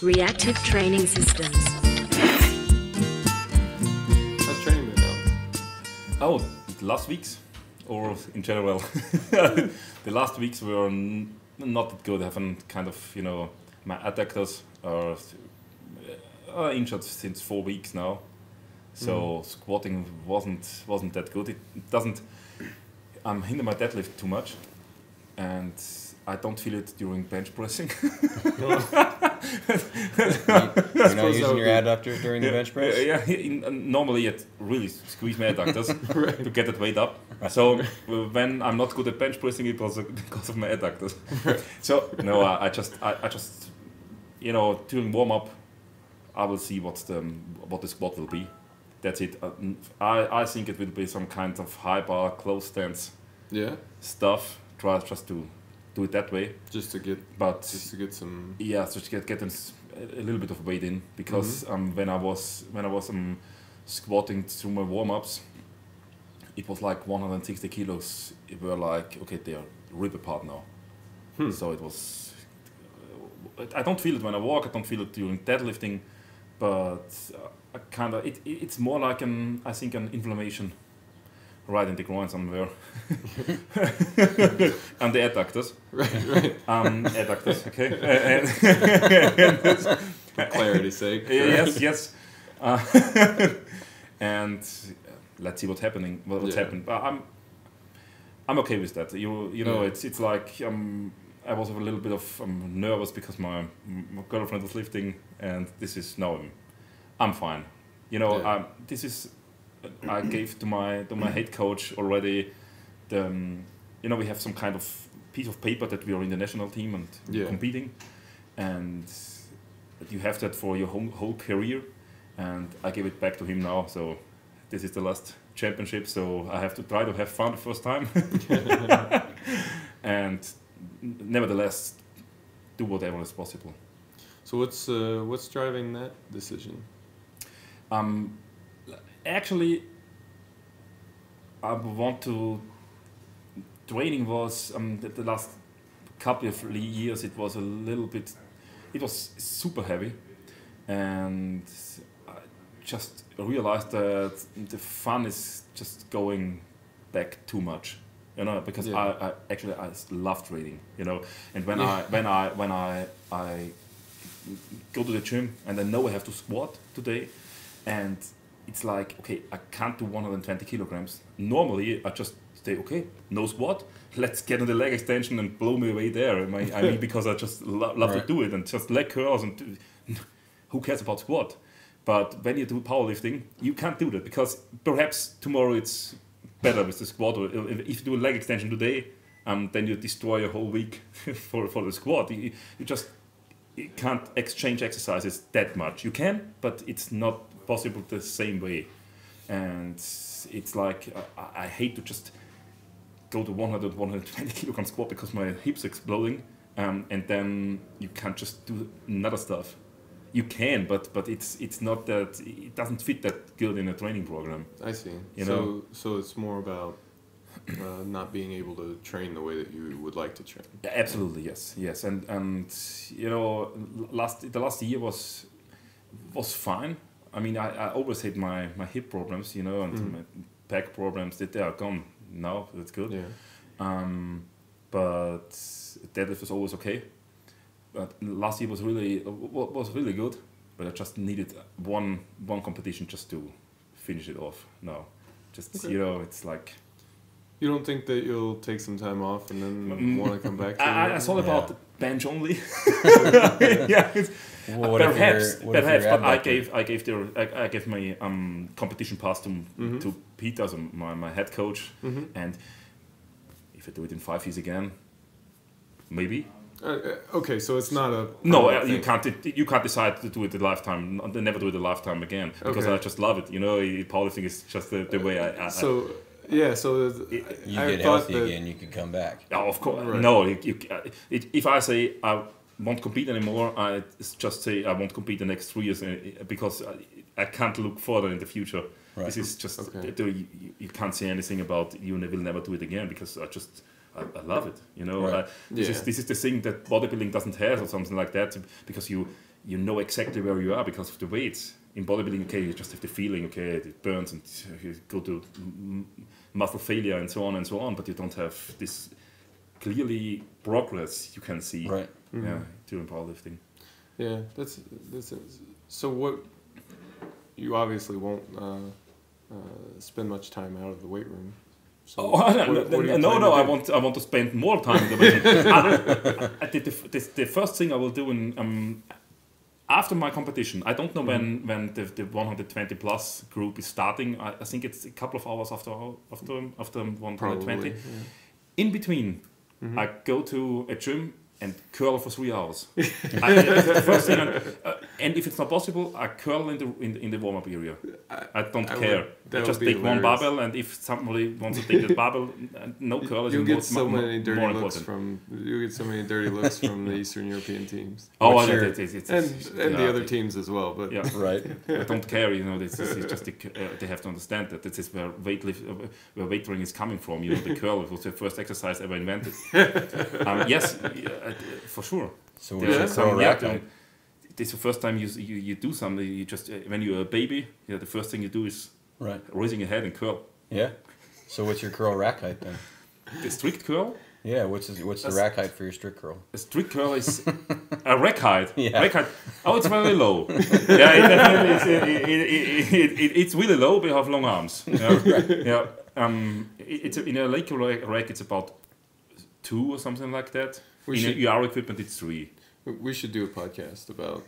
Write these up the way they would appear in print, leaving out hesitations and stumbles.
Reactive training systems. How's training been now? Oh, the last weeks, or in general, the last weeks were not that good. I haven't kind of, my adductors are injured since 4 weeks now. So squatting wasn't that good. It doesn't hinder my deadlift too much, and I don't feel it during bench pressing. You're not using your adductors during the bench press? Normally it really squeeze my adductors to get that weight up. So when I'm not good at bench pressing, it was because of my adductors. So no, I just during warm up, I will see what the squat will be. That's it. I think it will be some kind of high bar, close stance stuff. Try just to do it that way. Just to get some. Yeah, so to get a little bit of weight in, because when I was squatting through my warm ups, it was like 160 kilos. It were like, okay, they are rip apart now. So it was. I don't feel it when I walk. I don't feel it during deadlifting, but I kind of it's more like I think an inflammation right in the groin somewhere. And the adductors. Right. Adductors, okay. For clarity's sake. Yes. And let's see what's happening. What's happened. But I'm okay with that. It's like I was a little bit of nervous because my girlfriend was lifting, and this is now I'm fine. This is. I gave to my head coach already we have some kind of piece of paper that we are in the national team and competing, and you have that for your whole career, and I gave it back to him now. So this is the last championship, so I have to try to have fun the first time, and nevertheless do whatever is possible. So what's driving that decision? Actually, I want to. Training was the last couple of years. It was a little bit. It was super heavy, and I just realized that the fun is just going back too much. Because I love training. And when I go to the gym and I know I have to squat today, and it's like, okay, I can't do 120 kilograms. Normally, I just say, okay, no squat. Let's get on the leg extension and blow me away there. I mean, because I just love to do it, and just leg curls, and who cares about squat? But when you do powerlifting, you can't do that, because perhaps tomorrow it's better with the squat. Or if you do a leg extension today, then you destroy your whole week for the squat. You can't exchange exercises that much. You can, but it's not possible the same way. And it's like I hate to just go to 120 kilogram squat because my hips exploding, and then you can't just do another stuff. You can, but it's not that, it doesn't fit that good in a training program. I see. So it's more about not being able to train the way that you would like to train. Yeah, absolutely, yes. And the last year was fine. I mean, I always had my hip problems, and my back problems. They are gone now. That's good. Yeah. But deadlift was always okay. But last year was really good. But I just needed one competition just to finish it off. No, just it's like. You don't think that you'll take some time off and then want to come back to it? It's all about bench only. Well, perhaps. But I gave my competition pass to Peter, so my head coach, and if I do it in 5 years again, maybe. Okay, so it's not a you can't decide to do it a lifetime. Never do it a lifetime again, because I just love it. Powerlifting is just the way I. So. Yeah, so you get healthy again, you can come back. Oh, of course. Right. No, if I say I won't compete anymore, I just say I won't compete the next 3 years, because I can't look further in the future. Right. This is just you can't say anything about you will never do it again, because I love it. You know, Right. this is the thing that bodybuilding doesn't have, or something like that, because you know exactly where you are because of the weights. In bodybuilding, okay, you just have the feeling, okay, it burns and you go to muscle failure and so on, but you don't have this clearly progress you can see. Right. Mm-hmm. Yeah, during powerlifting. Yeah, that's so. What you obviously won't spend much time out of the weight room. So No, I want to spend more time in the weight room. The first thing I will do after my competition, I don't know when the 120 plus group is starting. I think it's a couple of hours after 120. Probably, yeah. In between, I go to a gym and curl for 3 hours. The first thing, and if it's not possible, I curl in the warm-up area. I don't care. I just take one barbell, and if somebody wants to take the barbell, no curl is you'll get so more many dirty looks important. you get so many dirty looks from the Eastern European teams. Oh, and yeah, the other teams as well. But yeah, Right. I don't care. You know, this is just they have to understand that this is where weightlifting is coming from. You know, the curl was the first exercise ever invented. Yes, for sure. So what's your curl rack height? This is the first time you do something. You just when you're a baby, the first thing you do is raising your head and curl. Yeah. So what's your curl rack height then? The strict curl. Yeah. What's the rack height for your strict curl? A strict curl is a rack height. Yeah. Rack height. Oh, it's very low. Yeah, it definitely is. It's really low. We have long arms. Yeah. It's in a Leica rack. It's about 2 or something like that. In our equipment, it's 3. we should do a podcast about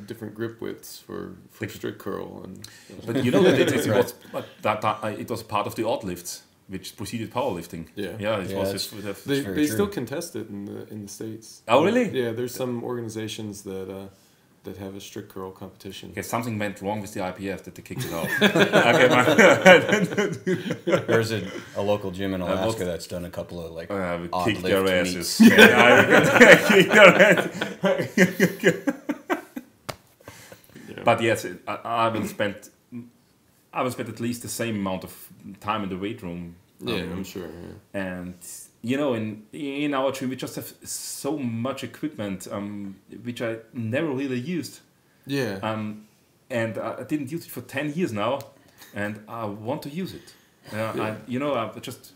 different grip widths for strict curl and. But you know that it was part of the odd lifts, which preceded powerlifting. Yeah. Yeah. It was. They still contest it in the States. Oh really? Yeah. There's some organizations that have a strict curl competition. Okay, something went wrong with the IPF that they kicked it out. There's a local gym in Alaska that's done a couple of like odd kick lift their meets. asses. Kick their asses. But yes, I will spend at least the same amount of time in the weight room. Yeah, I'm sure. Yeah. And you know, in our gym, we just have so much equipment, which I never really used. Yeah. And I didn't use it for 10 years now, and I want to use it. I just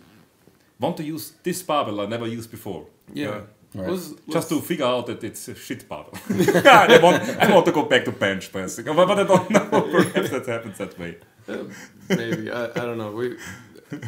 want to use this barbell I never used before. Yeah. Right. Just to figure out that it's a shit barbell. I want to go back to bench pressing, but I don't know. Perhaps that happens that way. Maybe. I don't know.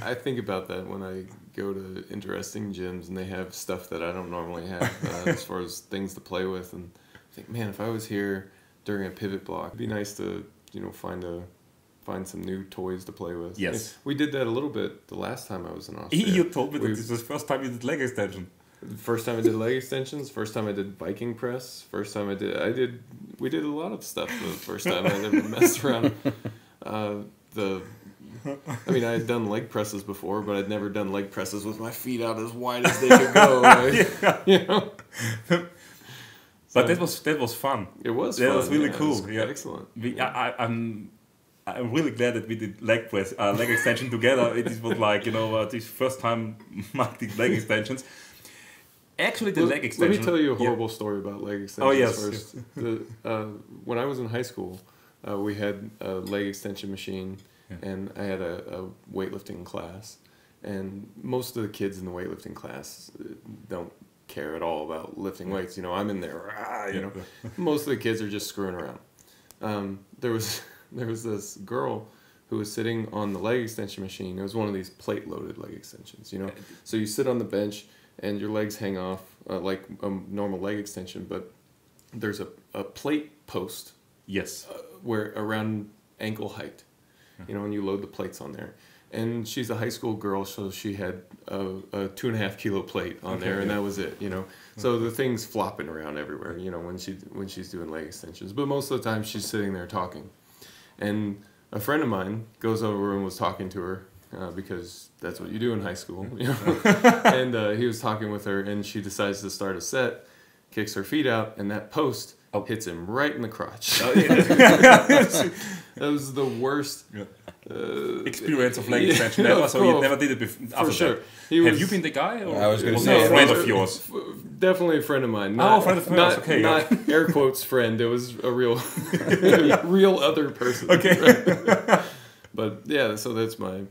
I think about that when I go to interesting gyms and they have stuff that I don't normally have as far as things to play with, and I think, man, if I was here during a pivot block, it'd be nice to find some new toys to play with. Yes, we did that a little bit the last time I was in Austria. You told me that this was the first time you did leg extension. First time I did leg extensions. First time I did Viking press. First time we did a lot of stuff the first time. I never messed around. I mean, I had done leg presses before, but I'd never done leg presses with my feet out as wide as they could go. Right? You know? But that was fun. It was fun. That was really cool. It was excellent. I'm really glad that we did leg extension together. It was like, this first time I did leg extensions. Actually, leg extension. Let me tell you a horrible story about leg extensions. Oh, yes. First. When I was in high school, we had a leg extension machine. Yeah. And I had a weightlifting class, and most of the kids in the weightlifting class don't care at all about lifting weights. I'm in there. Most of the kids are just screwing around. There was this girl who was sitting on the leg extension machine. It was one of these plate-loaded leg extensions. So you sit on the bench and your legs hang off like a normal leg extension, but there's a plate post. Yes. Where around ankle height. When you load the plates on there. And she's a high school girl, so she had a 2.5 kilo plate on there, and that was it, So the thing's flopping around everywhere, when she's doing leg extensions. But most of the time, she's sitting there talking. And a friend of mine goes over and was talking to her, because that's what you do in high school, And he was talking with her, and she decides to start a set, kicks her feet out, and that post hits him right in the crotch. Oh, yeah. That was the worst experience of leg extension ever. So you never did it before. For sure. Have you been the guy, or I was going to was say he a friend of yours? Definitely a friend of mine. Not, friend of yours. Okay. Not air quotes friend. It was a real, real other person. Okay. Right? But yeah, so that's my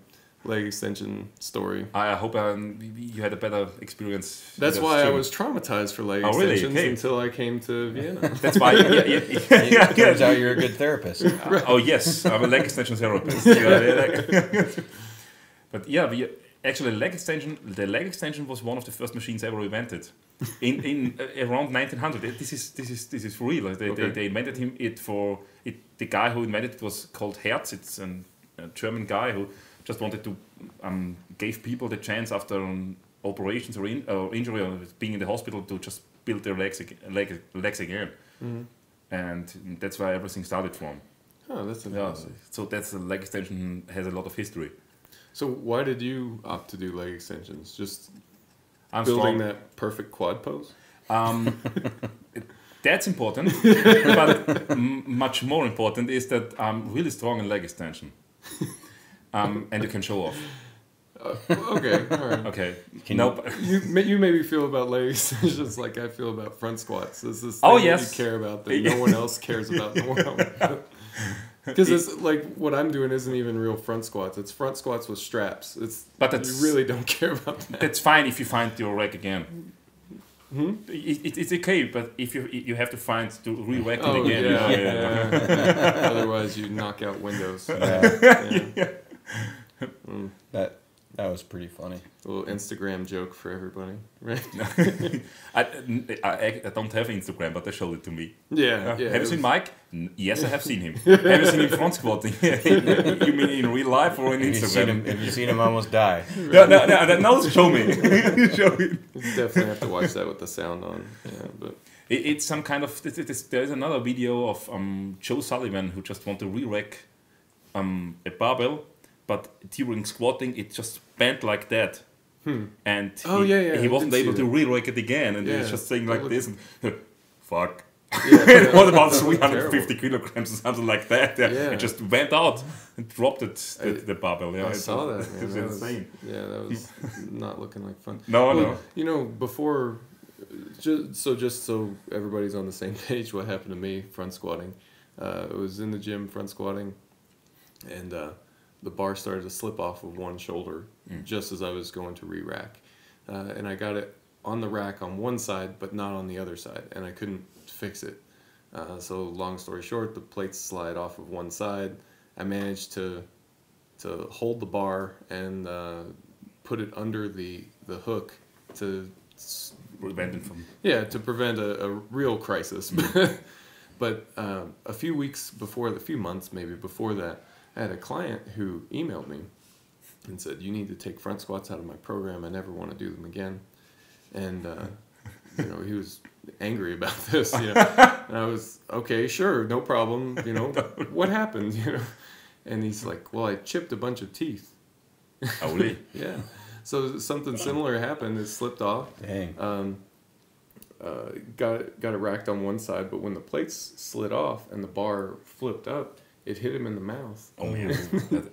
leg extension story. I hope you had a better experience. That's why I was traumatized for leg extensions until I came to Vienna. That's why. It turns out you're a good therapist. Oh yes, I'm a leg extension therapist. But yeah, actually the leg extension was one of the first machines ever invented in around 1900. This is real. They invented the guy who invented it was called Hertz. It's a German guy who just wanted to give people the chance after operations or injury or being in the hospital to just build their legs again. Mm-hmm. And that's where everything started from. Oh, that's interesting. Yeah, so that's the leg extension has a lot of history. So why did you opt to do leg extensions? Just I'm building that perfect quad pose? That's important, but much more important is that I'm really strong in leg extension. And you can show off. Okay, all right. Okay. You maybe feel about leg extensions like I feel about front squats. This is thing that you care about that no one else cares about in the world. Because it's like what I'm doing isn't even real front squats. It's front squats with straps. You really don't care about that. That's fine if you find your rack again. Hmm? It's okay, but if you have to find to re-rack it again. Yeah. Otherwise, you knock out windows. Yeah. That was pretty funny. A little Instagram joke for everybody, right? I don't have Instagram, but they showed it to me. Yeah. Have you seen Mike? Yes, I have seen him. Have you seen him front squatting? You mean in real life or in Instagram? Have you seen him almost die? No, show me. Show me. Definitely have to watch that with the sound on. Yeah, but it's some kind of. There is another video of Joe Sullivan who just want to re-rack a barbell. But during squatting, it just bent like that. And he wasn't able to re-rack it again. And he was just saying like this. And, fuck. Yeah, what about 350 kilograms or something like that? It just went out and dropped the barbell. Yeah, I saw that. It was insane. That was not looking like fun. No. You know, before... Just so everybody's on the same page, what happened to me front squatting. It was in the gym front squatting. And... the bar started to slip off of one shoulder just as I was going to re-rack. And I got it on the rack on one side, but not on the other side, and I couldn't fix it. So long story short, the plates slide off of one side. I managed to hold the bar and put it under the hook to prevent it from... Yeah, to prevent a real crisis. But a few months maybe before that, I had a client who emailed me and said, "You need to take front squats out of my program. I never want to do them again." And he was angry about this. And I was okay, sure, no problem. What happened? And he's like, "Well, I chipped a bunch of teeth." Oh, really? Yeah. So something similar happened. It slipped off. Dang. Got it racked on one side, but when the plates slid off and the bar flipped up, it hit him in the mouth. Oh man!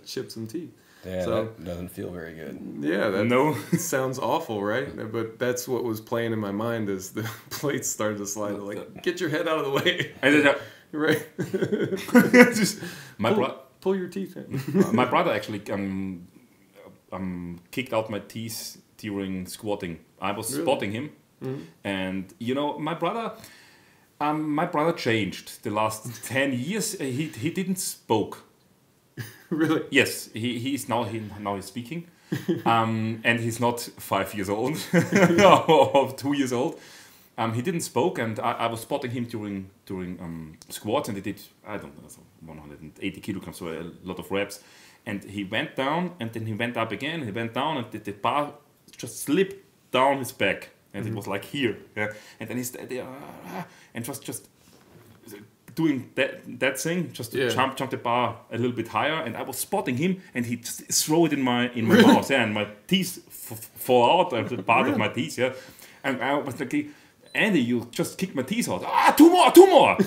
Chipped some teeth. Yeah, so, that doesn't feel very good. Yeah, that sounds awful, right? But that's what was playing in my mind as the plates started to slide. Like, get your head out of the way. Right. Pull your teeth in. My brother actually kicked out my teeth during squatting. I was spotting him, and my brother changed the last 10 years. He didn't spoke. Really? Yes, he's now he's speaking, and he's not 5 years old or 2 years old. He didn't spoke, and I was spotting him during squats, and he did 180 kilograms, so a lot of reps. And he went down, and then he went up again. He went down, and the bar just slipped down his back. And it was like here, and then he's there, and just doing that thing, just to jump the bar a little bit higher. And I was spotting him, and he just threw it in my mouth, and my teeth fall out, the part of my teeth, and I was like, Andy, you just kicked my teeth out. Ah, two more.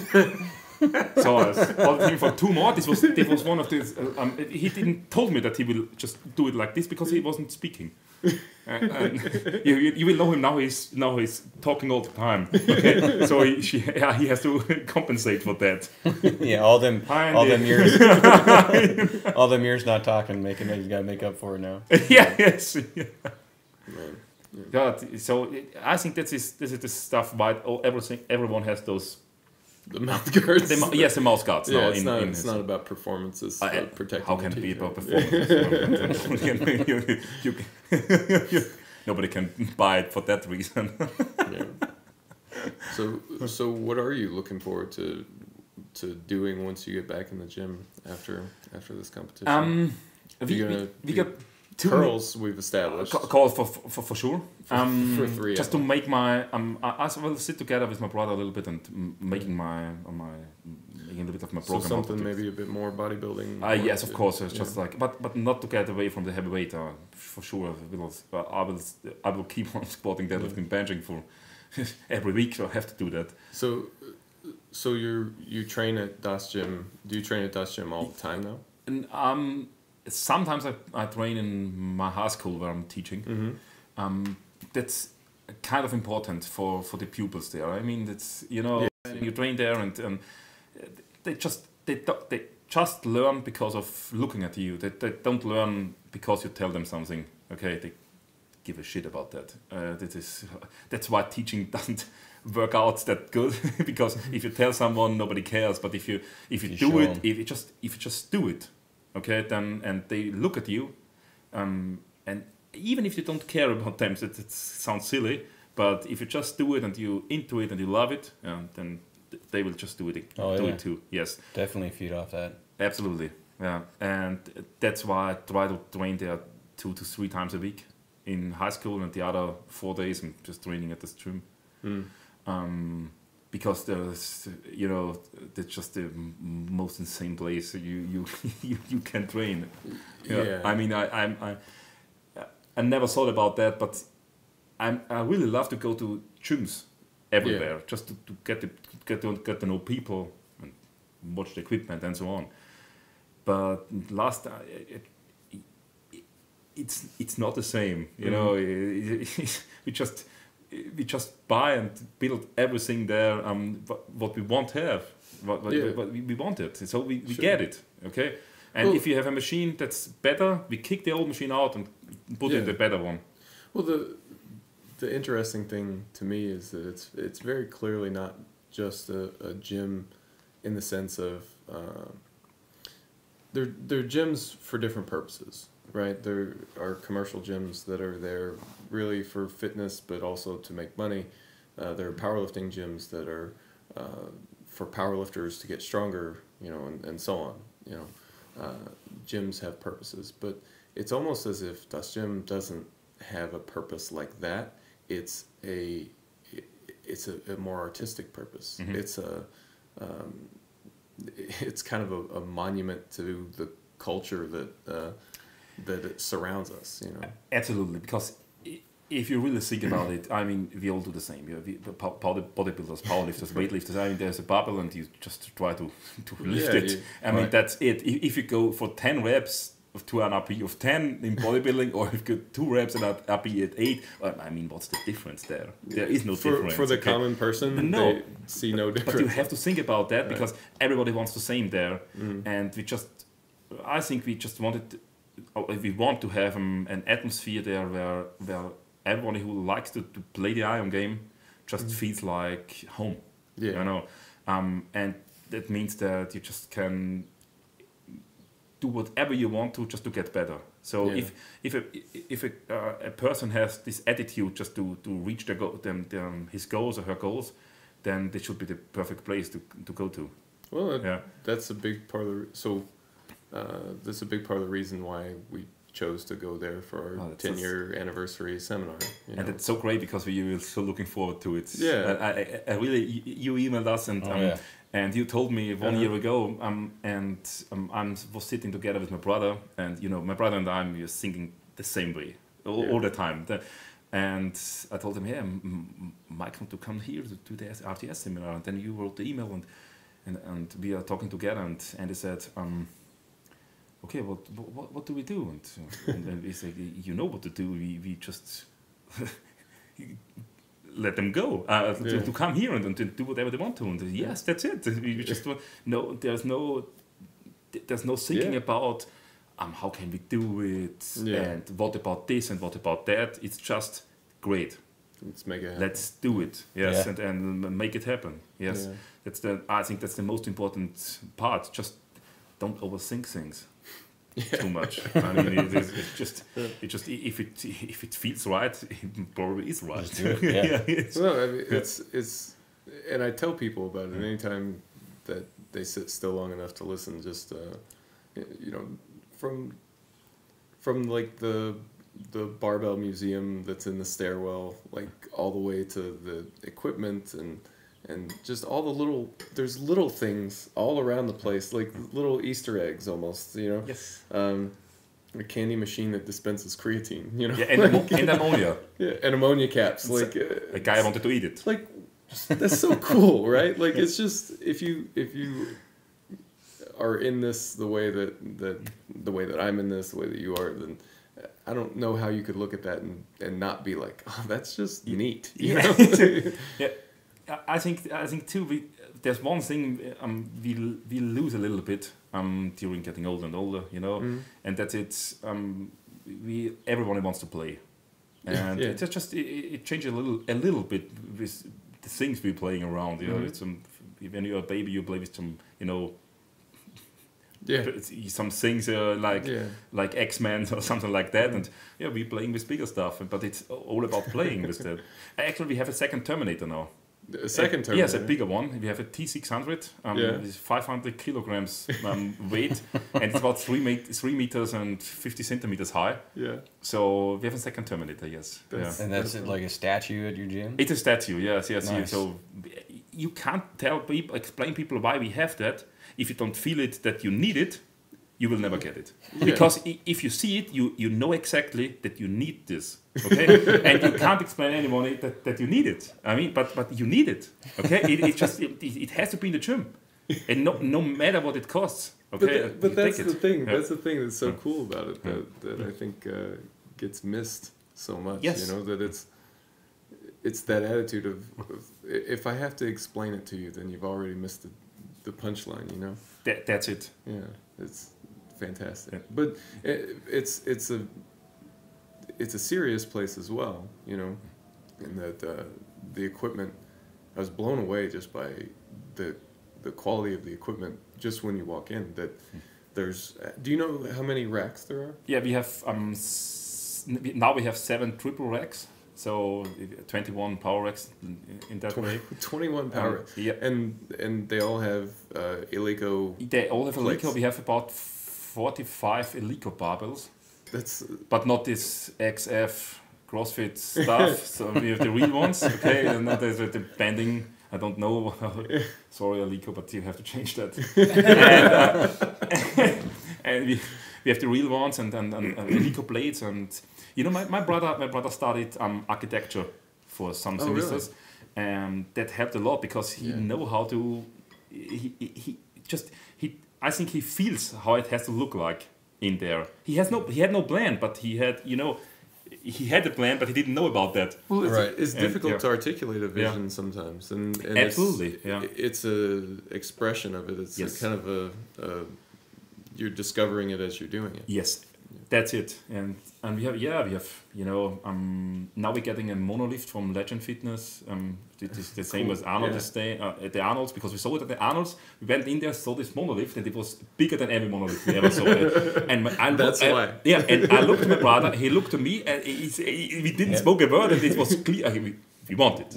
So I was holding him for 2 more. This was one of these. He didn't told me that he will just do it like this because he wasn't speaking. And you will know him now. He's talking all the time. Okay, so he has to compensate for that. Yeah, all them years not talking, he's got to make up for it now. Yes. Yeah. So I think this is the stuff. Why everyone has those. The mouth guards. Yes, the mouth guards. Yeah, it's not about performances. Protecting. How can it be about performance? Nobody can buy it for that reason. Yeah. So what are you looking forward to doing once you get back in the gym after this competition? We got 2 curls we've established. Call for sure. For 3. Just to make my I will sit together with my brother a little bit and making a little bit of my program. So something maybe a bit more bodybuilding. Yes, of course. It's just like, but not to get away from the heavyweight. For sure, I will keep on squatting, deadlifting, benching for every week. So I have to do that. So you train at Das Gym. Do you train at Das Gym all the time now? And sometimes I train in my high school where I'm teaching. Mm-hmm. That's kind of important for the pupils there. I mean, that's you train there and they just learn because of looking at you. They don't learn because you tell them something. Okay, they give a shit about that. That's why teaching doesn't work out that good because if you tell someone, nobody cares. But if you do it, if you just do it. Okay, then and they look at you, and even if you don't care about them, it sounds silly. But if you just do it and you into it and you love it, then they will just do it. It too. Yes, definitely feed off that. Absolutely, yeah. And that's why I try to train there 2 to 3 times a week in high school, and the other 4 days I'm just training at the gym. Because there's, that's just the most insane place you can train. Yeah. I mean, I never thought about that, but I really love to go to gyms everywhere, just to get to know people and watch the equipment and so on. But last time, it's not the same. We just buy and build everything there. What we want to have, what we want it. So we get it. Okay. And if you have a machine that's better, we kick the old machine out and put in the better one. Well, the interesting thing to me is that it's very clearly not just a gym, in the sense of they're gyms for different purposes. Right, there are commercial gyms that are there really for fitness, but also to make money. There are powerlifting gyms that are for powerlifters to get stronger, and so on. Gyms have purposes, but it's almost as if Das Gym doesn't have a purpose like that. It's a more artistic purpose. Mm-hmm. It's kind of a monument to the culture that it surrounds us, Absolutely, because if you really think about it, I mean, we all do the same. Bodybuilders, powerlifters, weightlifters. I mean, there's a barbell and you just try to lift it. I mean, that's it. If you go for 10 reps to an RP of 10 in bodybuilding, or if you go 2 reps and an RP at 8, I mean, what's the difference there? There is no difference. For the common person, they see no difference. But you have to think about that because everybody wants the same there. And I think we just wanted... We want to have an atmosphere there where everybody who likes to play the iron game just feels like home. Yeah. And that means that you just can do whatever you want to just to get better. So if a person has this attitude just to reach his goals or her goals, then this should be the perfect place to go to. Well, that's a big part of that's a big part of the reason why we chose to go there for our 10-year anniversary seminar. And it's so great because we were so looking forward to it. Yeah. I really, you emailed us and you told me 1 year ago, and I was sitting together with my brother, and my brother and I, we were thinking the same way all the time. And I told him, "Hey, Mike want to come here to the RTS seminar." And then you wrote the email, and we are talking together. And Andy said, "Okay, what do we do?" And we said, "You know what to do. We just let them go to come here and to do whatever they want to." And yes, that's it. We just there's no thinking about how can we do it and what about this and what about that. It's just great. Let's make it happen. Let's do it. Yes, and make it happen. Yes, I think that's the most important part. Just don't overthink things too much. I mean, it's just if it feels right, it probably is right. Well, I mean, it's and I tell people about it anytime that they sit still long enough to listen. Just from like the barbell museum that's in the stairwell, like all the way to the equipment and just all the there's little things all around the place, like little Easter eggs almost, Yes. A candy machine that dispenses creatine, and ammonia. Yeah, and ammonia caps. Like a guy wanted to eat it. Like that's so cool, right? Like it's just if you are in this the way that I'm in this, the way that you are, then I don't know how you could look at that and not be like, oh, that's just neat. You know? Yeah, I think too. There's one thing we lose a little bit during getting older and older, and that's it. Everyone wants to play, and it's just it changes a little bit with the things we're playing around. It's when you're a baby, you play with some some things like X-Men or something like that, and we're playing with bigger stuff, but it's all about playing with that. Actually, we have a second Terminator now. A second Terminator? Yes, a bigger one. We have a T600. It's 500 kilograms weight, and it's about 3 meters and 50 centimeters high. Yeah. So we have a second Terminator. Yes. And that's like a statue at your gym? It's a statue. Yes. Nice. So you can't explain people why we have that. If you don't feel it that you need it, you will never get it. Because if you see it, you know exactly that you need this. Okay, and you can't explain anyone that you need it. I mean, but you need it. Okay, it has to be in the gym, and no matter what it costs. Okay, but that's the thing. Yeah. That's the thing that's so cool about it that I think gets missed so much. Yes. That it's that attitude of if I have to explain it to you, then you've already missed the punchline. That's it. Yeah, it's fantastic. Yeah. But it's a serious place as well, in that the equipment, I was blown away just by the quality of the equipment just when you walk in. That there's, do you know how many racks there are? Yeah, we have now we have 7 triple racks. So 21 power racks in that way. 21 power racks. Yeah. And they all have Eleiko. They all have Eleiko. We have about 45 Eleiko barbells. But not this XF CrossFit stuff. So we have the real ones. Okay, and not the bending. I don't know. Sorry, Eleiko, but you have to change that. and we have the real ones and Eleiko blades and. My brother studied architecture for some semesters, and that helped a lot because he know how to. I think he feels how it has to look like in there. He had no plan, but he had he had a plan, but he didn't know about that. Well, it's difficult to articulate a vision sometimes, and absolutely, it's a expression of it. It's kind of a you're discovering it as you're doing it. Yes. That's it, and we have now we're getting a monolift from Legend Fitness. It is the same as Arnold at the Arnold's, because we saw it at the Arnold's. We went in there, saw this monolift, and it was bigger than every monolift we ever saw. And I looked at my brother, he looked at me, and we didn't spoke a word, and it was clear we want it.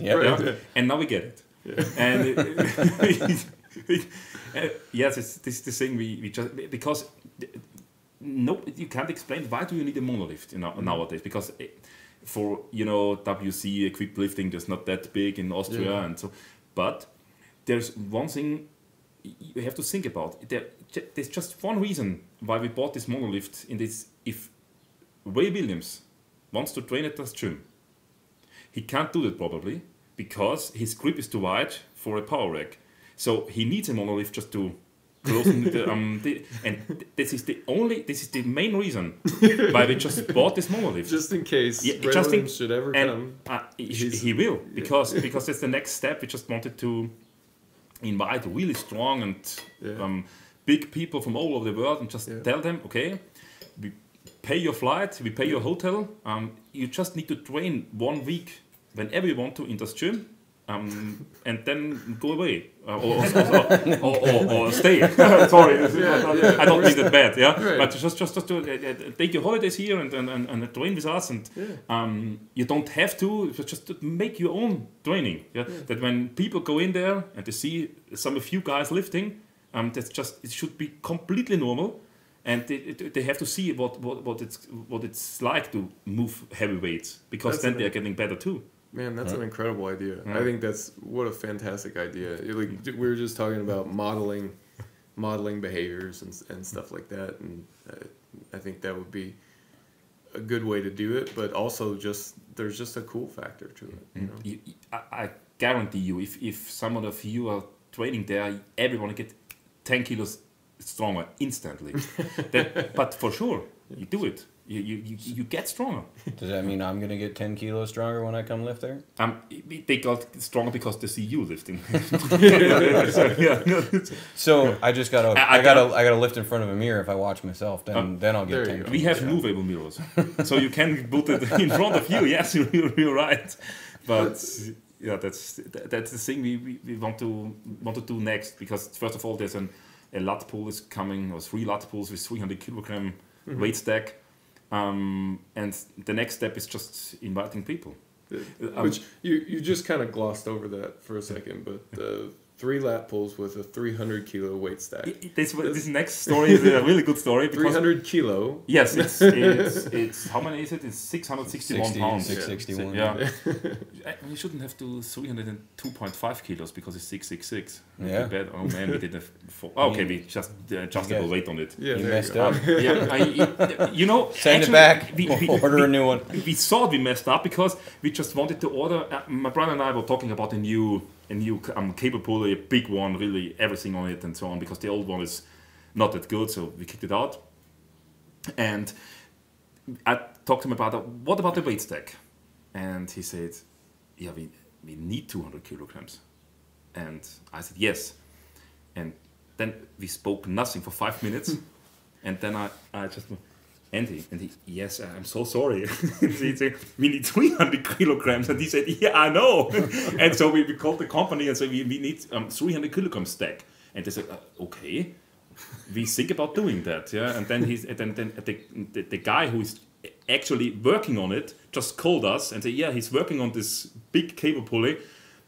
And now we get it. And yes, it's the thing we just because. No, you can't explain why do you need a monolift nowadays, because for WC equipped lifting there's not that big in Austria and so, but there's one thing you have to think about. There's just one reason why we bought this monolift in this. If Ray Williams wants to train at this gym, he can't do that probably because his grip is too wide for a power rack. So he needs a monolith just to close and this is the main reason why we just bought this monolith. Just in case should ever come. He will, because that's the next step. We just wanted to invite really strong and big people from all over the world and just tell them, okay, we pay your flight, we pay your hotel, you just need to train 1 week whenever you want to in this gym, and then go away or stay. Sorry, I don't mean that bad, right. But just to take your holidays here and train with us, and you don't have to, just to make your own training. That when people go in there and they see some of you guys lifting, that's just, it should be completely normal, and they have to see what it's like to move heavy weights, because then they're getting better too. Man, that's an incredible idea. I think what a fantastic idea. Like, we were just talking about modeling behaviors and stuff like that, and I think that would be a good way to do it. But also, there's just a cool factor to it. You know? I guarantee you, if someone of you are training there, everyone will get 10 kilos stronger instantly. But for sure, you do it. You get stronger. Does that mean I'm gonna get 10 kilos stronger when I come lift there? They got stronger because they see you lifting. So I just gotta lift in front of a mirror. If I watch myself, then I'll get 10 kilos. We have movable mirrors, so you can put it in front of you. Yes, you're right. But that's the thing we want to do next, because first of all, there's a lat pull is coming, or 3 lat pulls with 300 kilogram weight stack. And the next step is just inviting people. Which you just kind of glossed over that for a second, but 3 lat pulls with a 300 kilo weight stack. This next story is a really good story. 300 kilo? Yes, it's how many is it? It's 661 pounds. 661. Yeah. We shouldn't have to 302.5 kilos because it's 666. Yeah. Bad. Oh man, we did okay, we just adjustable weight on it. Yeah, you messed up. You know, send it back. Order a new one. We thought we messed up because we just wanted to order. My brother and I were talking about a new cable pulley, a big one, really everything on it and so on, because the old one is not that good, so we kicked it out. And I talked to him about what about the weight stack, and he said, yeah, we need 200 kilograms. And I said yes, and then we spoke nothing for 5 minutes, and then I just Andy, yes, I'm so sorry. He said, we need 300 kilograms. And he said, yeah, I know. And so we called the company and said, we need 300 kilogram stack. And they said, okay, we think about doing that. Yeah. And then the guy who is actually working on it just called us and said, yeah, he's working on this big cable pulley,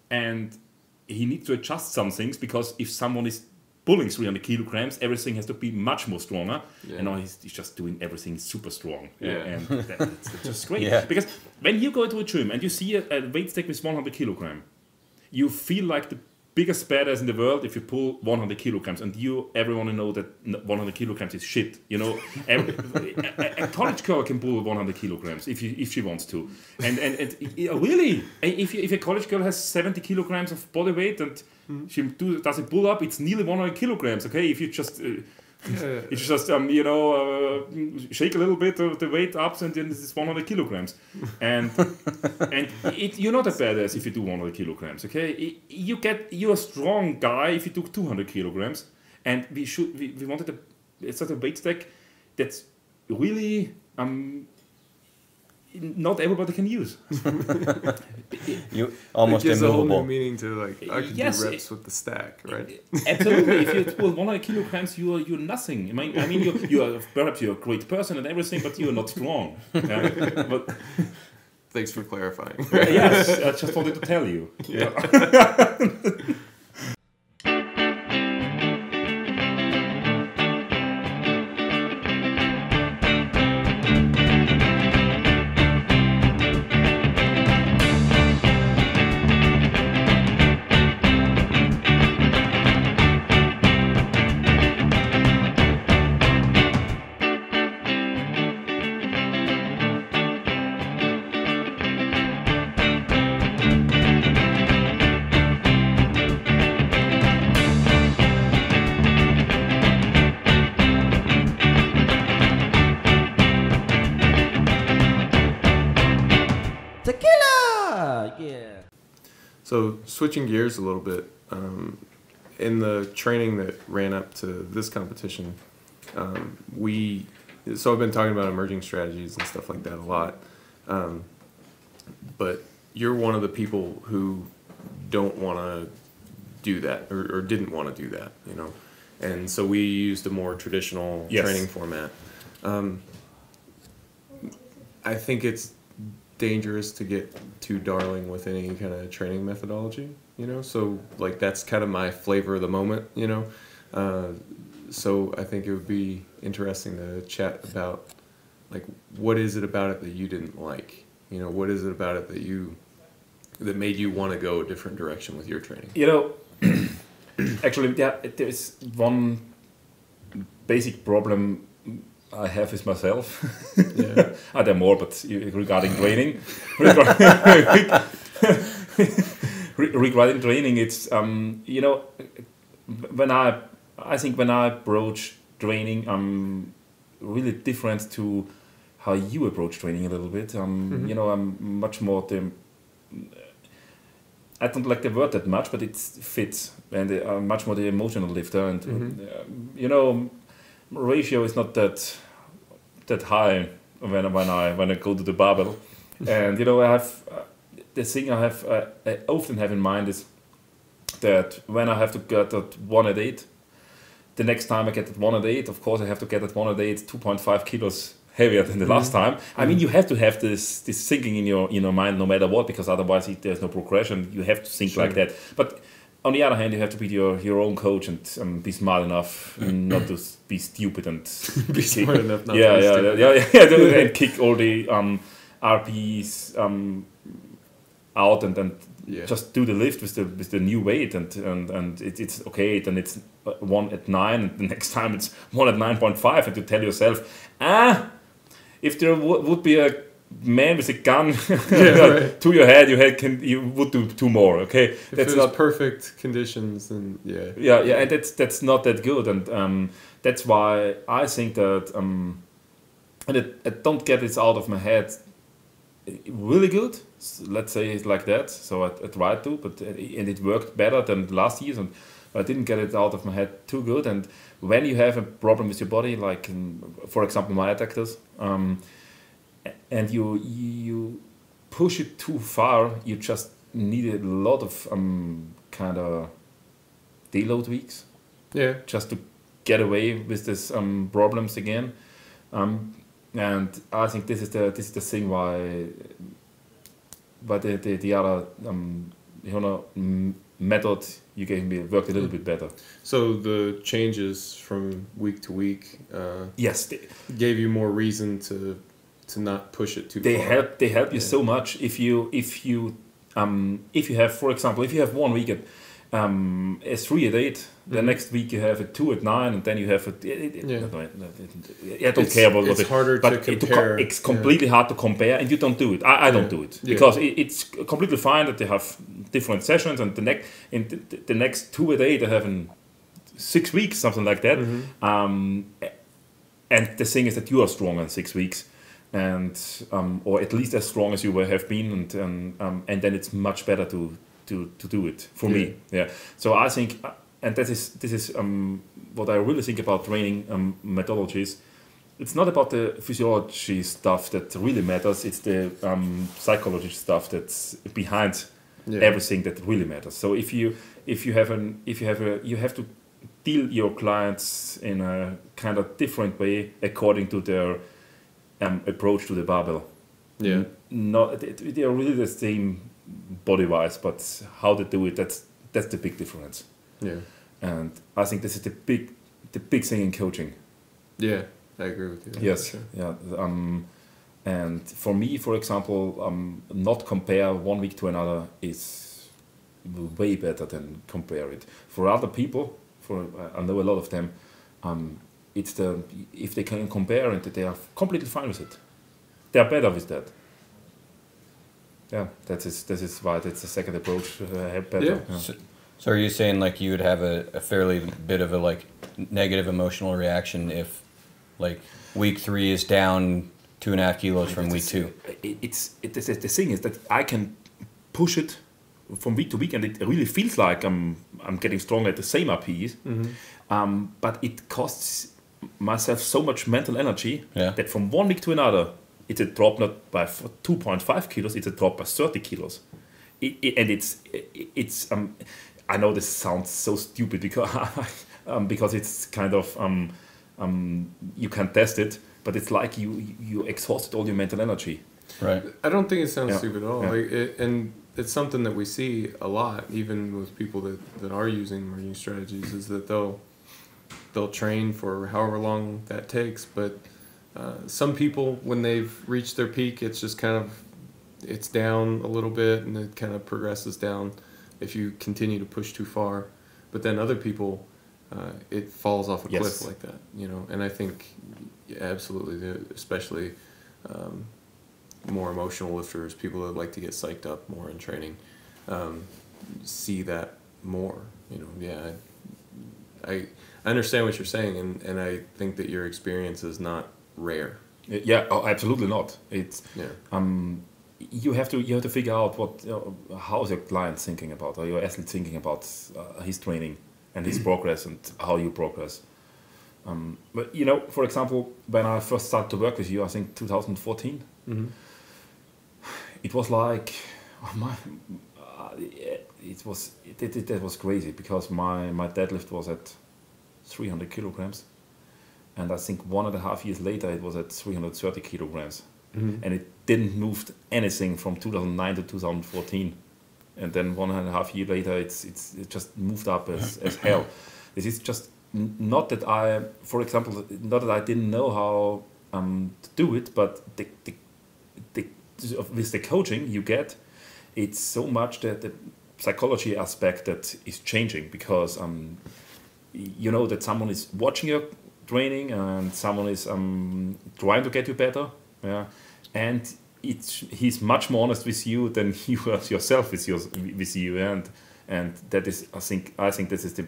and he needs to adjust some things, because if someone is pulling 300 kilograms, everything has to be much more stronger. Yeah. And now he's just doing everything super strong. Yeah. And that's just great. Yeah. Because when you go to a gym and you see a weight stack with 100 kilogram, you feel like the biggest badass in the world if you pull 100 kilograms. And everyone know that 100 kilograms is shit. You know, a college girl can pull 100 kilograms if she wants to. And really, if a college girl has 70 kilograms of body weight and she does a pull up, it's nearly 100 kilograms. Okay, if you just shake a little bit of the weight up, and then it's 100 kilograms. And you're not a badass if you do 100 kilograms. Okay, you're a strong guy if you do 200 kilograms. And we wanted it's a weight stack that's really not everybody can use. You almost it gives immovable. a whole new meaning to, like, I can do reps with the stack, right? Absolutely. If you pull 100 kilograms, you're nothing. I mean, perhaps you're a great person and everything, but you're not strong. But thanks for clarifying. Yes, I just wanted to tell you. Yeah. So switching gears a little bit, in the training that ran up to this competition, so I've been talking about emerging strategies and stuff like that a lot, but you're one of the people who don't want to do that or didn't want to do that, you know, and so we used a more traditional training format. I think it's dangerous to get too darling with any kind of training methodology, you know, so like that's kind of my flavor of the moment, you know, so I think it would be interesting to chat about like what is it about it that you didn't like, you know, what is it about it that made you want to go a different direction with your training? You know, actually there's one big problem I have with myself. There are more, but regarding training, regarding training, it's you know, when I approach training, I'm really different to how you approach training a little bit. You know, I'm much more I don't like the word that much, but it fits, and I'm much more the emotional lifter, and you know, ratio is not that high when I go to the barbell, and you know, I have the thing I often have in mind is that when I have to get at 108, the next time I get at 108, of course I have to get at 108 2.5 kilos heavier than the last time. I mean, you have to have this thinking in your mind no matter what, because otherwise there's no progression. You have to think like that. But on the other hand, you have to be your own coach and be smart enough not to be stupid and be smart enough not to be stupid. And kick all the RPs out and just do the lift with the new weight and it's okay. Then it's 1 at 9, and the next time it's 1 at 9.5, and to tell yourself, if there would be a man with a gun to your head, you would do 2 more. Okay, if that's not perfect conditions, then and that's not that good, and that's why I think that and I don't get this out of my head really good. Let's say it's like that. So I tried to, but and it worked better than last year's, and I didn't get it out of my head too good. And when you have a problem with your body, like for example my adductors, and you push it too far, you just need a lot of kind of deload weeks. Just to get away with this problems again. And I think this is the thing why the other method you gave me worked a little bit better. So the changes from week to week gave you more reason to not push it too far. They help you so much if you have, for example, if you have 1 week at a 3 at 8, the next week you have a 2 at 9, and then you have I don't care about it's harder to compare. It's completely hard to compare, and you don't do it. I don't do it because it's completely fine that they have different sessions, and the next 2 at 8 I have in 6 weeks, something like that. And the thing is that you are strong in 6 weeks, and or at least as strong as you have been, and then it's much better to do it for me. So I think, and this is what I really think about training methodologies. It's not about the physiology stuff that really matters. It's the psychology stuff that's behind everything that really matters. So you have to deal your clients in a kind of different way according to their approach to the barbell. They are really the same body-wise, but how they do it, that's the big difference. And I think this is the big thing in coaching. I agree with you. Yes. Sure. And for me, for example, not compare 1 week to another is way better than compare it. For other people, I know a lot of them, it's if they can compare it, they are completely fine with it. They are better with that. This is why that's the second approach. Better. So are you saying like you would have a fairly bit of a like negative emotional reaction if like week 3 is down 2.5 kilos from week 2? The thing is that I can push it from week to week, and it really feels like I'm getting stronger at the same RPEs. But it costs myself so much mental energy that from 1 week to another, it's a drop not by 2.5 kilos, it's a drop by 30 kilos. And it's I know this sounds so stupid because it's kind of you can test it, but it's like you exhausted all your mental energy. Right. I don't think it sounds stupid at all. Yeah. And it's something that we see a lot, even with people that are using marine strategies, is that they'll train for however long that takes. But some people, when they've reached their peak, it's just kind of, it's down a little bit and it kind of progresses down if you continue to push too far. But then other people, it falls off a cliff like that, you know. And I think absolutely, especially more emotional lifters, people that like to get psyched up more in training, see that more, you know. Yeah, I understand what you're saying, and I think that your experience is not rare. Yeah, oh, absolutely not. It's you have to figure out what how is your client thinking about, or your athlete thinking about his training and his progress and how you progress. But you know, for example, when I first started to work with you, I think 2014, it was like that was crazy, because my deadlift was at 300 kilograms, and I think 1.5 years later it was at 330 kilograms, and it didn't move anything from 2009 to 2014, and then 1.5 years later it just moved up as hell. This is just not that for example, not that I didn't know how to do it, but with the coaching you get, it's so much that the psychology aspect that is changing, because you know that someone is watching your training and someone is trying to get you better, and he's much more honest with you than you are yourself with you, and that is I think this is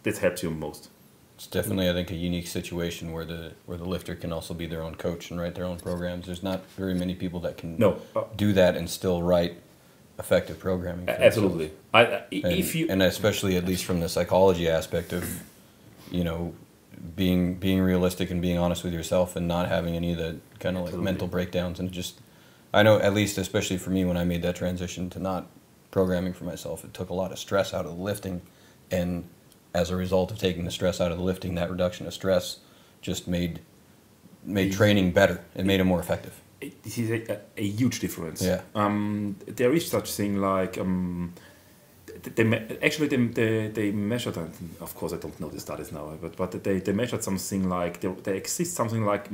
that helps you most. It's definitely, I think, a unique situation where the lifter can also be their own coach and write their own programs. There's not very many people that can do that and still write effective programming. Absolutely. And especially, at least from the psychology aspect of, you know, being realistic and being honest with yourself and not having any of the kind of like mental breakdowns. And just, I know, at least especially for me, when I made that transition to not programming for myself, it took a lot of stress out of the lifting, and as a result of taking the stress out of the lifting, that reduction of stress just made training better. It made it more effective. This is a huge difference. Yeah. There is such thing like they measured, and of course I don't know the studies now, but they measured something like there exists something like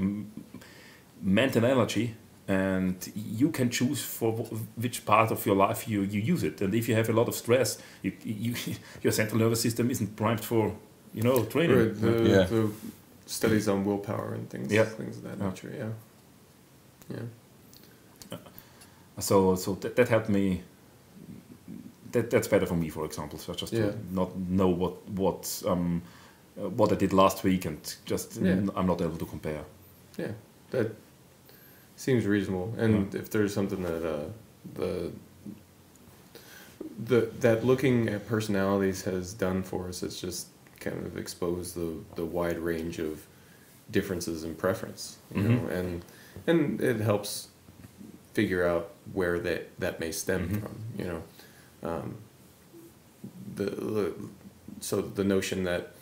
mental energy, and you can choose for which part of your life you use it. And if you have a lot of stress, your central nervous system isn't primed for training. Right, the studies on willpower and things of that nature. So that helped me. That's better for me, for example. So just to not know what I did last week, and just I'm not able to compare. Yeah, that seems reasonable. And if there's something that looking at personalities has done for us, it's just kind of exposed the wide range of differences in preference, you know, and it helps figure out where that may stem from, you know. So the notion that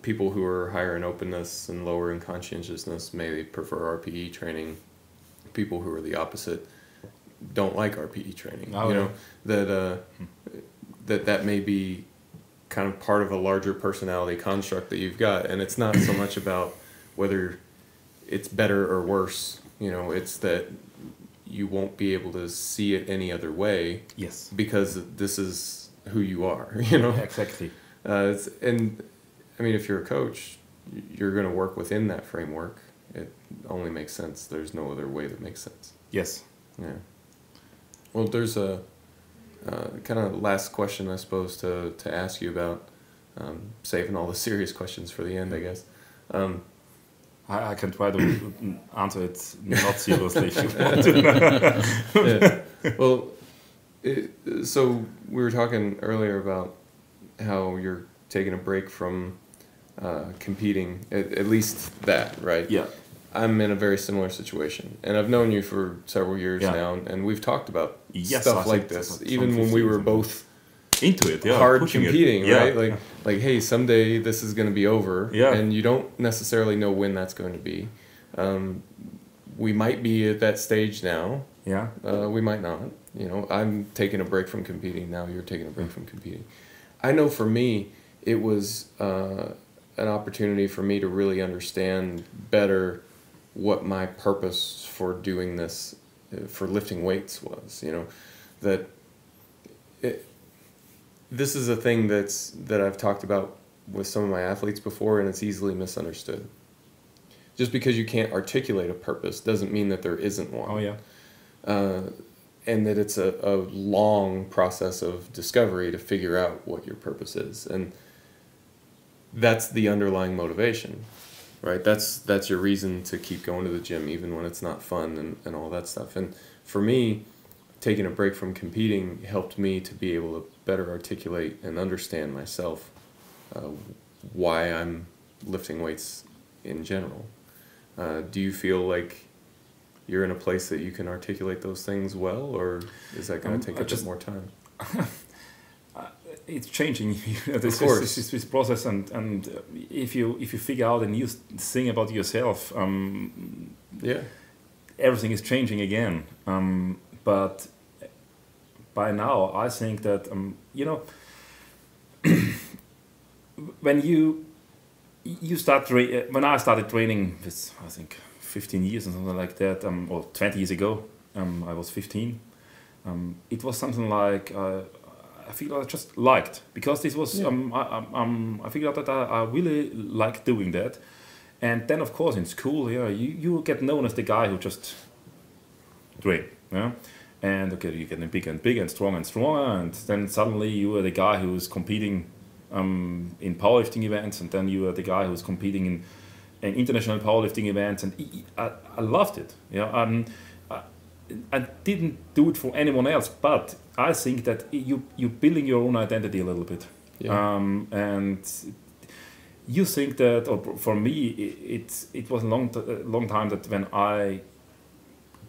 people who are higher in openness and lower in conscientiousness may prefer RPE training. People who are the opposite don't like RPE training. That may be kind of part of a larger personality construct that you've got, and it's not so much about whether it's better or worse. You know, it's that you won't be able to see it any other way. Yes. Because this is who you are. You know. Exactly. And I mean, if you're a coach, you're going to work within that framework. It only makes sense. There's no other way that makes sense. Yes. Yeah. Well, there's a kind of last question, I suppose, to ask you about, saving all the serious questions for the end, I guess. I can try to answer it not seriously if you want to. Well, So we were talking earlier about how you're taking a break from competing, at least that, right? Yeah. I'm in a very similar situation, and I've known you for several years now, and we've talked about stuff like this, even when we were both into it, hard competing, it. right? Like, hey, someday this is going to be over, and you don't necessarily know when that's going to be. We might be at that stage now. Yeah. We might not. You know, I'm taking a break from competing now. You're taking a break from competing. I know for me, it was an opportunity for me to really understand better what my purpose for doing this, for lifting weights was. You know, that this is a thing that I've talked about with some of my athletes before, and it's easily misunderstood. Just because you can't articulate a purpose doesn't mean that there isn't one. Oh, yeah. And that it's a long process of discovery to figure out what your purpose is. And that's the underlying motivation, right? That's your reason to keep going to the gym, even when it's not fun and all that stuff. And for me, taking a break from competing helped me to be able to better articulate and understand myself, why I'm lifting weights in general. Do you feel like you're in a place that you can articulate those things well, or is that going to take a bit more time? It's changing. This process, and if you figure out a new thing about yourself, everything is changing again. But by now, I think that you know, when you start when I started training, with I think 15 years or something like that, or 20 years ago, I was 15. It was something like I figured I just liked, because this was I figured out that I really liked doing that. And then of course in school, you get known as the guy who just train, and okay, you're getting bigger and bigger and stronger, and then suddenly you are the guy who's competing in powerlifting events, and then you are the guy who's competing in international powerlifting events, and I loved it. I didn't do it for anyone else, but I think that you're building your own identity a little bit. And you think that, or for me, it was a long time that when I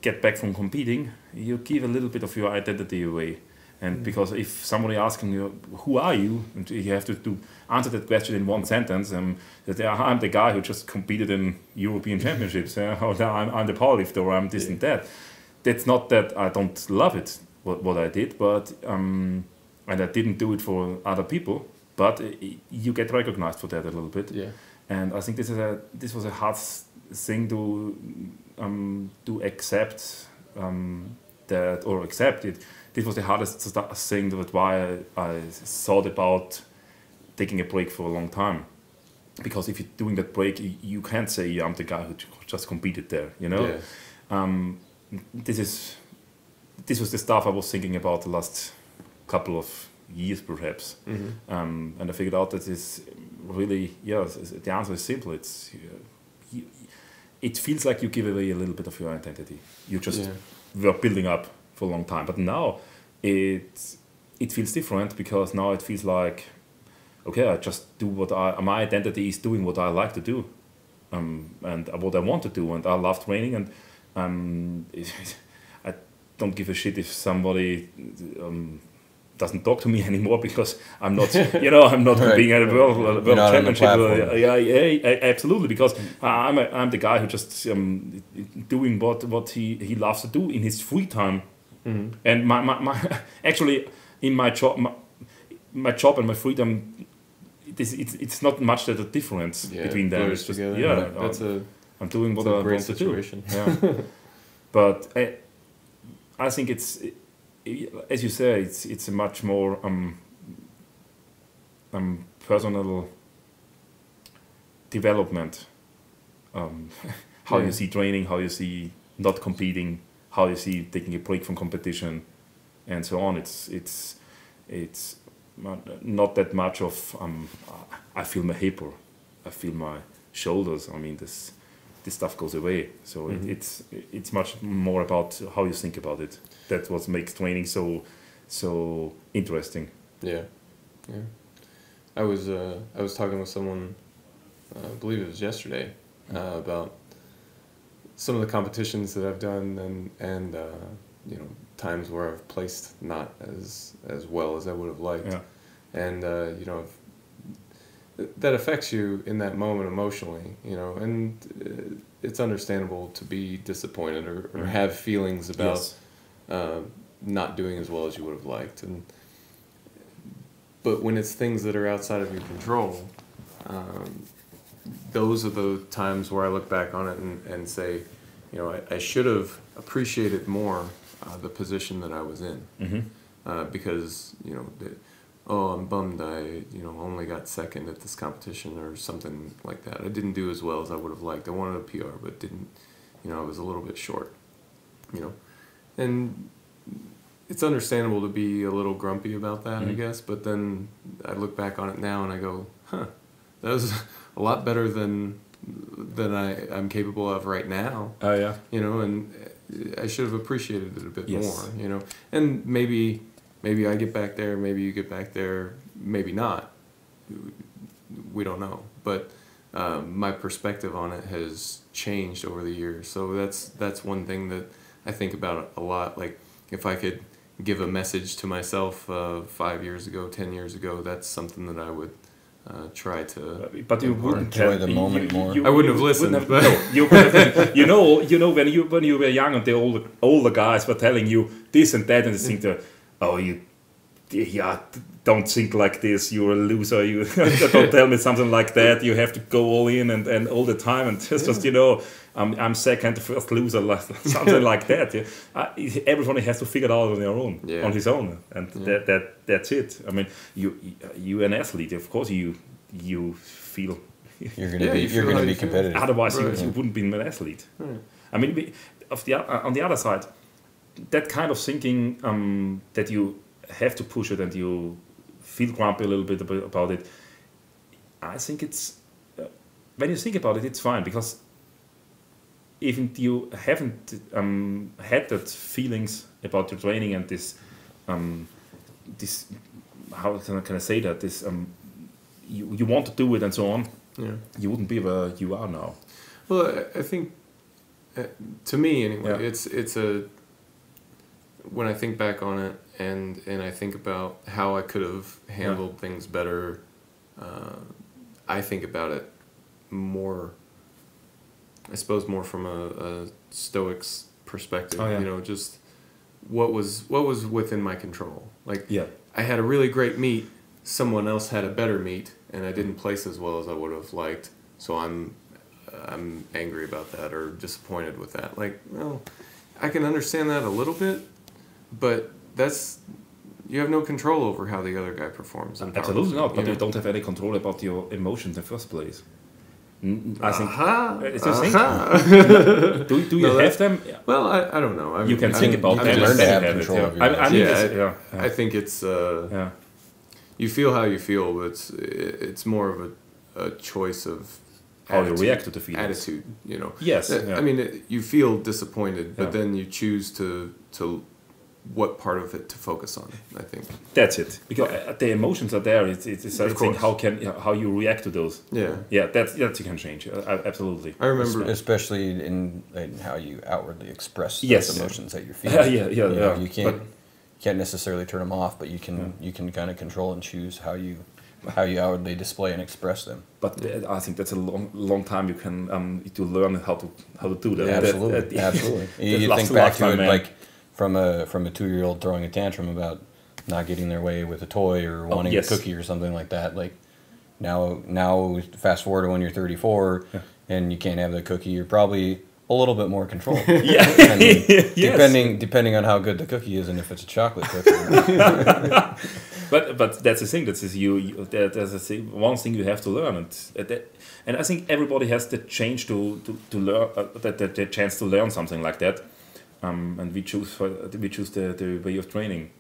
get back from competing, you give a little bit of your identity away. And because if somebody asking you, who are you? And you have to answer that question in one sentence, that I'm the guy who just competed in European Championships, or I'm the powerlifter, or I'm this and that. That's not that I don't love it, what I did, but and I didn't do it for other people, but you get recognized for that a little bit. Yeah. And I think this was a hard thing to accept, that, or accept it. This was the hardest thing, that why I thought about taking a break for a long time. Because if you're doing that break, you can't say, I'm the guy who just competed there, you know? Yeah. This was the stuff I was thinking about the last couple of years, perhaps. Mm-hmm. And I figured out that it's really, the answer is simple. It's it feels like you give away a little bit of your identity. You just were building up for a long time. But now it feels different, because now it feels like, okay, I just do my identity is doing what I like to do, and what I want to do, and I love training, and I don't give a shit if somebody doesn't talk to me anymore, because I'm not, I'm not being at a world championship. Absolutely, because I'm the guy who just doing what he loves to do in his free time. Mm-hmm. And my actually in my job and my freedom, it's not much that a difference between them. It's just I'm doing what I want to do. Yeah. But I think it's, as you say, it's a much more personal development. How you see training, how you see not competing, how you see taking a break from competition, and so on. It's not that much of I feel my hip, or I feel my shoulders. I mean, this stuff goes away. So it's much more about how you think about it. That's what makes training so so interesting. Yeah. I was talking with someone, I believe it was yesterday, about some of the competitions that I've done and you know, times where I've placed not as well as I would have liked. Yeah. And you know, that affects you in that moment emotionally, you know, and it's understandable to be disappointed or have feelings about not doing as well as you would have liked. But when it's things that are outside of your control, those are the times where I look back on it and say, you know, I should have appreciated more the position that I was in. Because, you know, I'm bummed I, you know, only got second at this competition or something like that. I didn't do as well as I would have liked. I wanted a PR, but didn't, you know, I was a little bit short, you know. And it's understandable to be a little grumpy about that, I guess, but then I look back on it now and I go, that was a lot better than I'm capable of right now. Oh, yeah. You know, and I should have appreciated it a bit more, you know. And maybe I get back there, maybe you get back there, maybe not. We don't know. But my perspective on it has changed over the years. So that's one thing that I think about a lot. Like, if I could give a message to myself 5 years ago, 10 years ago, that's something that I would try to. But you wouldn't enjoy the moment more. I wouldn't have listened. You wouldn't have, you know, when you were young and the older guys were telling you this and that, and you think that, don't think like this. You're a loser. You don't tell me something like that. You have to go all in and all the time, and just you know, I'm second, the first loser, something like that. Yeah. Everybody has to figure it out on their own, on his own, and that's it. I mean, you an athlete, of course, you feel you're gonna be competitive. Otherwise, you wouldn't be an athlete. Right. I mean, on the other side, that kind of thinking that you have to push it and you feel grumpy a little bit about it, I think it's when you think about it, it's fine, because even you haven't had that feelings about your training and this how can I say that, this you want to do it and so on, you wouldn't be where you are now. Well, I think to me anyway, it's a, when I think back on it and I think about how I could have handled things better, I think about it more, I suppose, more from a Stoic's perspective. You know, just what was within my control. Like, I had a really great meet, someone else had a better meet, and I didn't place as well as I would have liked. So I'm angry about that or disappointed with that. Like, well, I can understand that a little bit, but you have no control over how the other guy performs. Absolutely not, but you don't have any control about your emotions in the first place. I think. Do you have them? Well, I don't know. You can think about them. You learn to have control of your I think it's you feel how you feel, but it's more of a choice of how you react to the feelings. Attitude, you know. Yes. I mean, you feel disappointed, but then you choose to what part of it to focus on. I think that's it, because the emotions are there. It's I think how you react to those. That you can change. Absolutely. I remember, especially in how you outwardly express those emotions that you're feeling. You can't necessarily turn them off, but you can kind of control and choose how you outwardly display and express them. But I think that's a long time you can to learn how to do that. Absolutely. You think back to it like from a 2-year-old throwing a tantrum about not getting their way with a toy or wanting a cookie or something like that. Like now fast forward to when you're 34 and you can't have the cookie, you're probably a little bit more controlled. Depending on how good the cookie is and if it's a chocolate cookie. But that's the thing. That's there's one thing you have to learn, and I think everybody has the chance to learn the chance to learn something like that. And we choose the way of training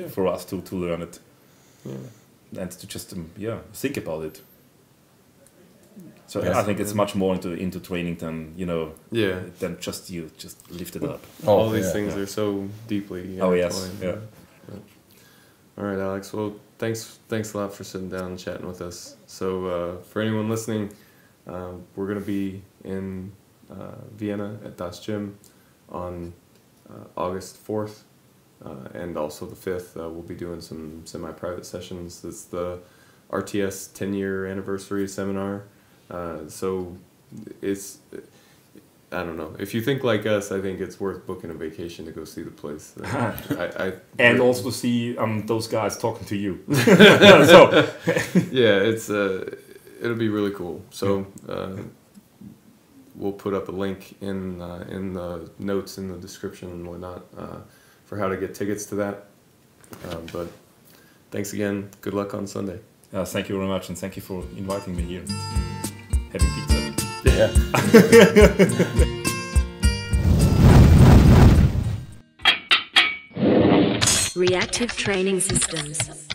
for us to learn it, and to just think about it. So I think it's much more into training than than just lift it up. All these things are so deeply. Yes. All right, Alex. Well, thanks a lot for sitting down and chatting with us. So for anyone listening, we're going to be in Vienna at Das Gym on August 4th and also the 5th. We'll be doing some semi-private sessions. It's the RTS 10-year anniversary seminar. So it's, I don't know. If you think like us, I think it's worth booking a vacation to go see the place. And also to see those guys talking to you. So yeah, it'll be really cool. So we'll put up a link in the notes in the description and whatnot for how to get tickets to that. But thanks again. Good luck on Sunday. Thank you very much, and thank you for inviting me here. Having pizza. Yeah. Reactive Training Systems.